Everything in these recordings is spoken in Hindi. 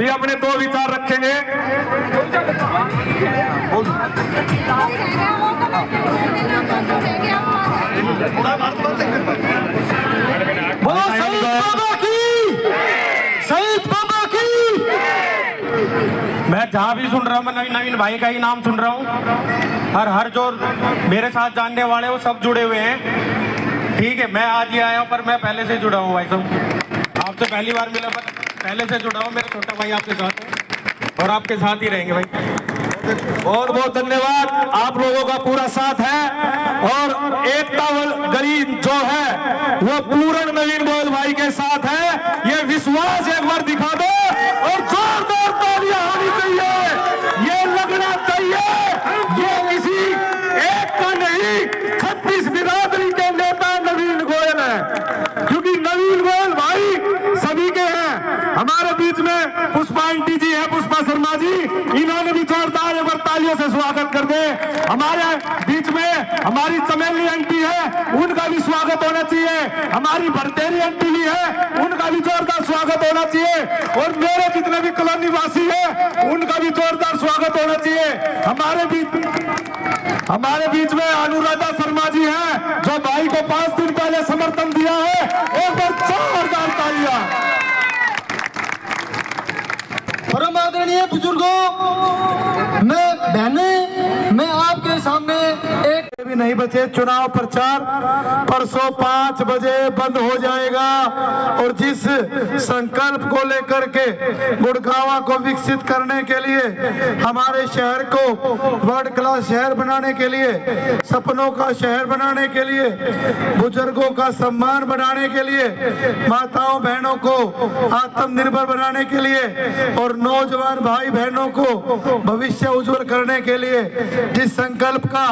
भी अपने 2 विचार रखेंगे। बोलो शहीद बाबा की, शहीद बाबा की। मैं जहाँ भी सुन रहा हूँ, मैं नवीन भाई का ही नाम सुन रहा हूँ। हर जो मेरे साथ जानने वाले वो सब जुड़े हुए हैं। ठीक है, मैं आज ही आया हूँ, पर मैं पहले से जुड़ा हूँ भाई साहब। आपसे पहली बार मिला, पर पहले से जुड़ा हूँ। मेरा छोटा भाई आपके साथ है और आपके साथ ही रहेंगे भाई। बहुत बहुत धन्यवाद, आप लोगों का पूरा साथ है और एकता गली जो है वो पूर्ण नवीन गोयल भाई के साथ है। ये विश्वास एक बार दिखा दो और जोरदार तालियां होनी चाहिए, ये लगना चाहिए। ये किसी एक का नहीं, 36 बिरादरी के नेता नवीन गोयल है, क्योंकि नवीन गोयल भाई सभी के हैं। हमारे बीच में पुष्पा आंटी जी है, पुष्पा शर्मा जी, इन्होंने भी जोरदार एक बार तालियों से स्वागत कर दे। हमारे बीच में हमारी चमेली आंटी है, उनका भी स्वागत होना चाहिए। हमारी भरतेरी आंटी भी है, उनका भी जोरदार स्वागत होना चाहिए। और मेरे जितने भी कॉलोनी वासी है उनका भी जोरदार स्वागत होना चाहिए। हमारे बीच में अनुराधा शर्मा जी हैं, जो भाई को 5 दिन पहले समर्थन दिया है। एक बार जोरदार तालियां। परम आदरणीय बुजुर्गों, मैं आपके सामने एक भी नहीं बचे। चुनाव प्रचार परसों 5 बजे बंद हो जाएगा और जिस संकल्प को लेकर के गुड़गांव को विकसित करने के लिए, हमारे शहर को वर्ल्ड क्लास शहर बनाने के लिए, सपनों का शहर बनाने के लिए, बुजुर्गों का सम्मान बढ़ाने के लिए, माताओं बहनों को आत्मनिर्भर बनाने के लिए और नौजवान भाई बहनों को भविष्य उज्जवल करने के लिए जिस संकल्प का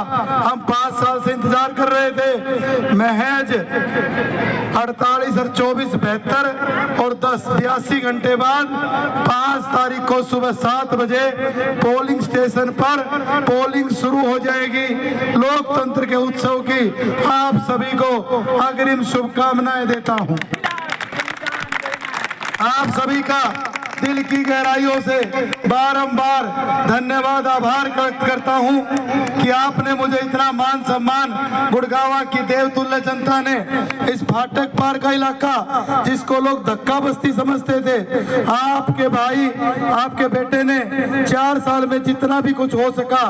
हम 5 साल से इंतजार कर रहे थे, महज 48 और 24 72 और 10 82 घंटे बाद 5 तारीख को सुबह 7 बजे पोलिंग स्टेशन पर पोलिंग शुरू हो जाएगी। लोकतंत्र के उत्सव की आप सभी को अग्रिम शुभकामनाएं देता हूं। आप सभी का दिल की गहराइयों से बारंबार धन्यवाद आभार व्यक्त करता हूं कि आपने मुझे इतना मान सम्मान, गुड़गांव की देवतुल्य जनता ने इस फाटक पार का इलाका जिसको लोग धक्का बस्ती समझते थे, आपके भाई आपके बेटे ने 4 साल में जितना भी कुछ हो सका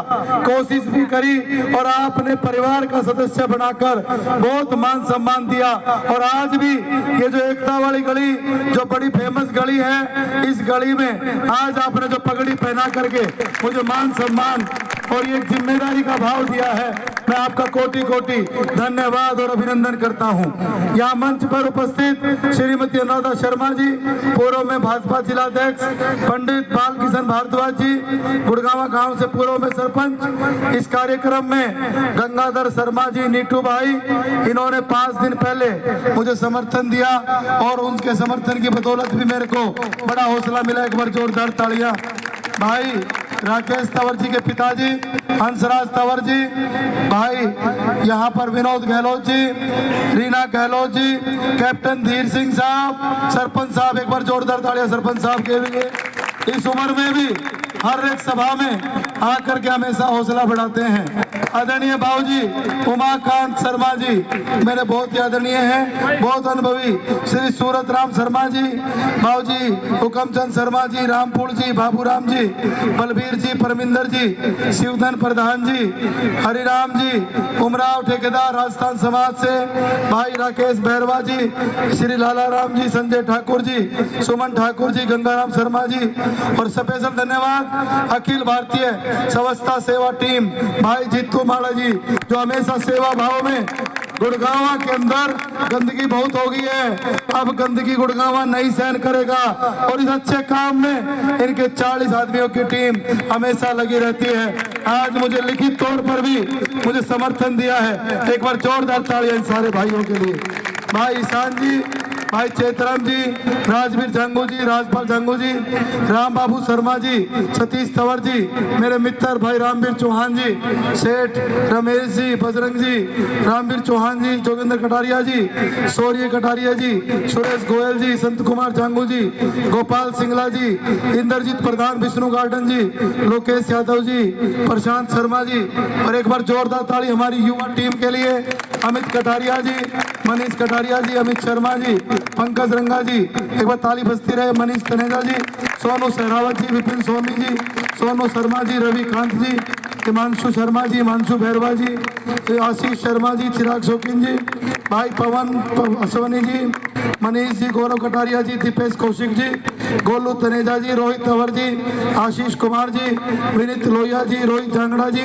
कोशिश भी करी और आपने परिवार का सदस्य बनाकर बहुत मान सम्मान दिया। और आज भी ये जो एकता वाली गली जो बड़ी फेमस गली है, इस गली में आज आपने जो पगड़ी पहना करके मुझे मान सम्मान और ये जिम्मेदारी का भाव दिया है, मैं आपका कोटि कोटि धन्यवाद और अभिनंदन करता हूं। यहाँ मंच पर उपस्थित श्रीमती अनुराधा शर्मा जी, पूर्व में भाजपा जिलाध्यक्ष, पंडित बाल किशन भारद्वाज जी, गुड़गांव गांव से पूर्व में सरपंच, इस कार्यक्रम में गंगाधर शर्मा जी, नीटू भाई, इन्होंने 5 दिन पहले मुझे समर्थन दिया और उनके समर्थन की बदौलत भी मेरे को बड़ा हौसला मिला। एक बार जोरदार तालियां। भाई राकेश तंवर जी के पिताजी हंसराज तंवर जी, भाई यहाँ पर विनोद गहलोत जी, रीना गहलोत जी, कैप्टन धीर सिंह साहब, सरपंच साहब, एक बार जोरदार तालियां सरपंच साहब के लिए। इस उम्र में भी हर एक सभा में आकर के हमेशा हौसला बढ़ाते हैं। आदरणीय बाबूजी उमाकांत शर्मा जी मेरे बहुत ही आदरणीय हैं, बहुत अनुभवी, श्री सूरत राम शर्मा जी, बाबूजी हुकमचंद शर्मा जी, रामपुर जी, बाबूराम जी, बलबीर जी, परमिंदर जी, शिवधन प्रधान जी, हरिराम जी, उमराव ठेकेदार राजस्थान समाज से, भाई राकेश भैरवा जी, श्री लाला राम जी, संजय ठाकुर जी, सुमन ठाकुर जी, गंगाराम शर्मा जी और स्पेशल धन्यवाद अखिल भारतीय स्वच्छता सेवा टीम, भाई जीतू माला जी, जो हमेशा सेवा भाव में। गुड़गांव के अंदर गंदगी बहुत हो गई है, अब गंदगी गुड़गांव नहीं सहन करेगा और इस अच्छे काम में इनके 40 आदमियों की टीम हमेशा लगी रहती है। आज मुझे लिखित तौर पर भी मुझे समर्थन दिया है, एक बार जोरदार तालियां इन सारे भाइयों के लिए। भाई ईशान जी, भाई चेतराम जी, राजवीर जंगू जी, राजपाल जंगू जी, राम बाबू शर्मा जी, सतीश तंवर जी, मेरे मित्र भाई रामवीर चौहान जी, सेठ रमेश जी, बजरंग जी, रामवीर चौहान जी, जोगिंदर कटारिया जी, शौर्य कटारिया जी, सुरेश गोयल जी, संत कुमार जंगू जी, गोपाल सिंगला जी, इंद्रजीत प्रधान, विष्णु गार्डन जी, लोकेश यादव जी, प्रशांत शर्मा जी, और एक बार जोरदार ताली हमारी युवा टीम के लिए, अमित कटारिया जी, मनीष कटारिया जी, अमित शर्मा जी, पंकज रंगा जी, एक बार ताली बजती रहे, मनीष तनेजा जी, सोनू सहरावत जी, विपिन सोनी जी, सोनू शर्मा जी, रवि कांत जी, हिमांशु शर्मा जी, हिमांशु भैरवा जी, आशीष शर्मा जी, चिराग शौकीन जी, भाई पवन अश्वनी जी, मनीष जी, गौरव कटारिया जी, दीपेश कौशिक जी, गोलू तनेजा जी, रोहित तंवर जी, आशीष कुमार जी, विनीत लोहिया जी, रोहित झांगड़ा जी,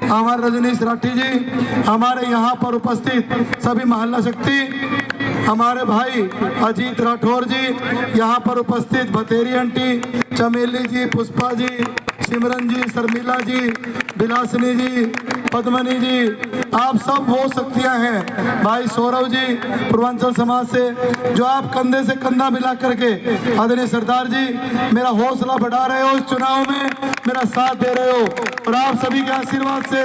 हमारे रजनीश राठी जी, हमारे यहाँ पर उपस्थित सभी मोहल्ला शक्ति, हमारे भाई अजीत राठौर जी, यहाँ पर उपस्थित बतेरी आंटी, चमेली जी, पुष्पा जी, सिमरन जी, शर्मिला जी, विलासिनी जी, पद्मनी जी, आप सब वो शक्तियां हैं। भाई सौरभ जी पूर्वांचल समाज से, जो आप कंधे से कंधा मिला करके आदरणीय सरदार जी मेरा हौसला बढ़ा रहे हो, इस चुनाव में मेरा साथ दे रहे हो, और आप सभी के आशीर्वाद से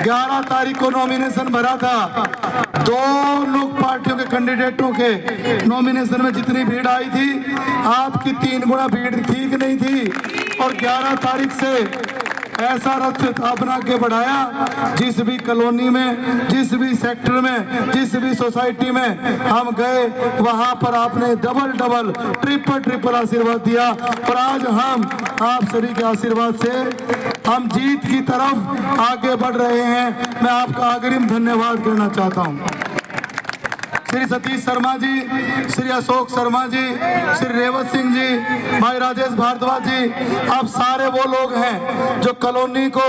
11 तारीख को नॉमिनेशन भरा था। दोनों पार्टियों के कैंडिडेटों के नॉमिनेशन में जितनी भीड़ आई थी, आपकी 3 गुना भीड़ थी कि नहीं थी, और 11 तारीख से ऐसा रथ आपने आगे बढ़ाया। जिस भी कॉलोनी में, जिस भी सेक्टर में, जिस भी सोसाइटी में हम गए, वहां पर आपने डबल ट्रिपल आशीर्वाद दिया, और आज हम आप सभी के आशीर्वाद से हम जीत की तरफ आगे बढ़ रहे हैं। मैं आपका अग्रिम धन्यवाद करना चाहता हूं। श्री सतीश शर्मा जी, श्री अशोक शर्मा जी, श्री रेवत सिंह जी, भाई राजेश भारद्वाज जी, आप सारे वो लोग हैं जो कॉलोनी को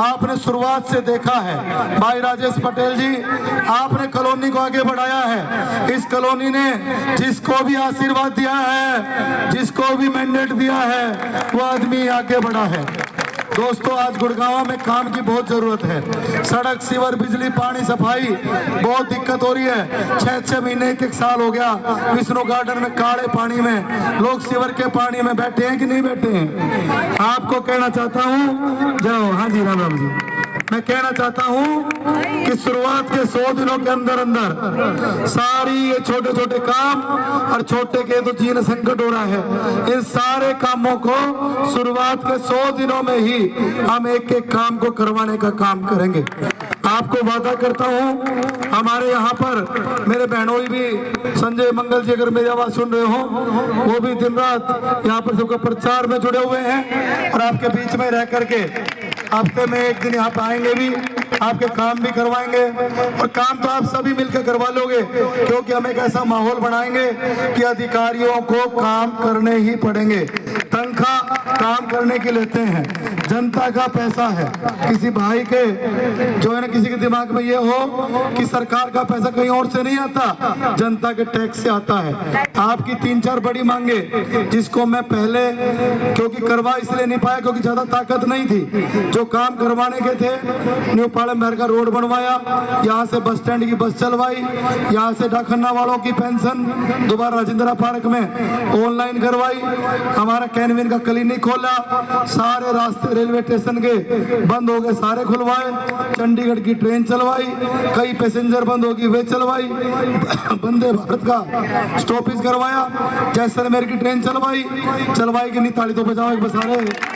आपने शुरुआत से देखा है। भाई राजेश पटेल जी, आपने कॉलोनी को आगे बढ़ाया है। इस कॉलोनी ने जिसको भी आशीर्वाद दिया है, जिसको भी मैंडेट दिया है, वो आदमी आगे बढ़ा है। दोस्तों, आज गुड़गांव में काम की बहुत जरूरत है। सड़क, सीवर, बिजली, पानी, सफाई बहुत दिक्कत हो रही है। 6 महीने 1 साल हो गया विष्णु गार्डन में काले पानी में लोग सीवर के पानी में बैठे हैं कि नहीं बैठे हैं। आपको कहना चाहता हूँ, जाओ, हाँ जी, राम राम जी, मैं कहना चाहता हूं कि शुरुआत के 100 दिनों के अंदर अंदर सारी ये छोटे छोटे काम, और छोटे के तो जीवन संकट हो रहा है, इन सारे कामों को शुरुआत के 100 दिनों में ही हम एक एक काम को करवाने का काम करेंगे। आपको वादा करता हूं, हमारे यहाँ पर मेरे बहनोई भी, संजय मंगल जी, अगर मेरी आवाज सुन रहे हो, वो भी दिन रात यहाँ पर सबका प्रचार में जुड़े हुए हैं, और आपके बीच में रह करके हफ्ते में 1 दिन यहाँ पे आएंगे भी, आपके काम भी करवाएंगे, और काम तो आप सभी मिलकर करवा लोगे, क्योंकि हम एक ऐसा माहौल बनाएंगे कि अधिकारियों को काम करने ही पड़ेंगे। तनख्वाह काम करने के लेते हैं, जनता का पैसा है। किसी भाई के जो है ना, किसी के दिमाग में ये हो कि सरकार का पैसा कहीं और से नहीं आता, जनता के टैक्स से आता है। आपकी 3-4 बड़ी मांगे, जिसको मैं पहले क्योंकि करवा इसलिए नहीं पाया क्योंकि ज्यादा ताकत नहीं थी, जो काम करवाने के थे, न्यू पालम भर का रोड बनवाया, यहाँ से बस स्टैंड की बस चलवाई, यहाँ से डाकखन्ना वालों की पेंशन दोबारा राजेंद्रा पार्क में ऑनलाइन करवाई, हमारा कैनविन का क्लिनिक खोला, सारे रास्ते रेलवे स्टेशन के बंद हो गए सारे खुलवाए, चंडीगढ़ की ट्रेन चलवाई, कई पैसेंजर बंद होगी वे चलवाई, वंदे भारत का स्टॉपेज करवाया, जैसलमेर की ट्रेन चलवाई कि नहीं, ताली तो बजाओ एक बसा रहे।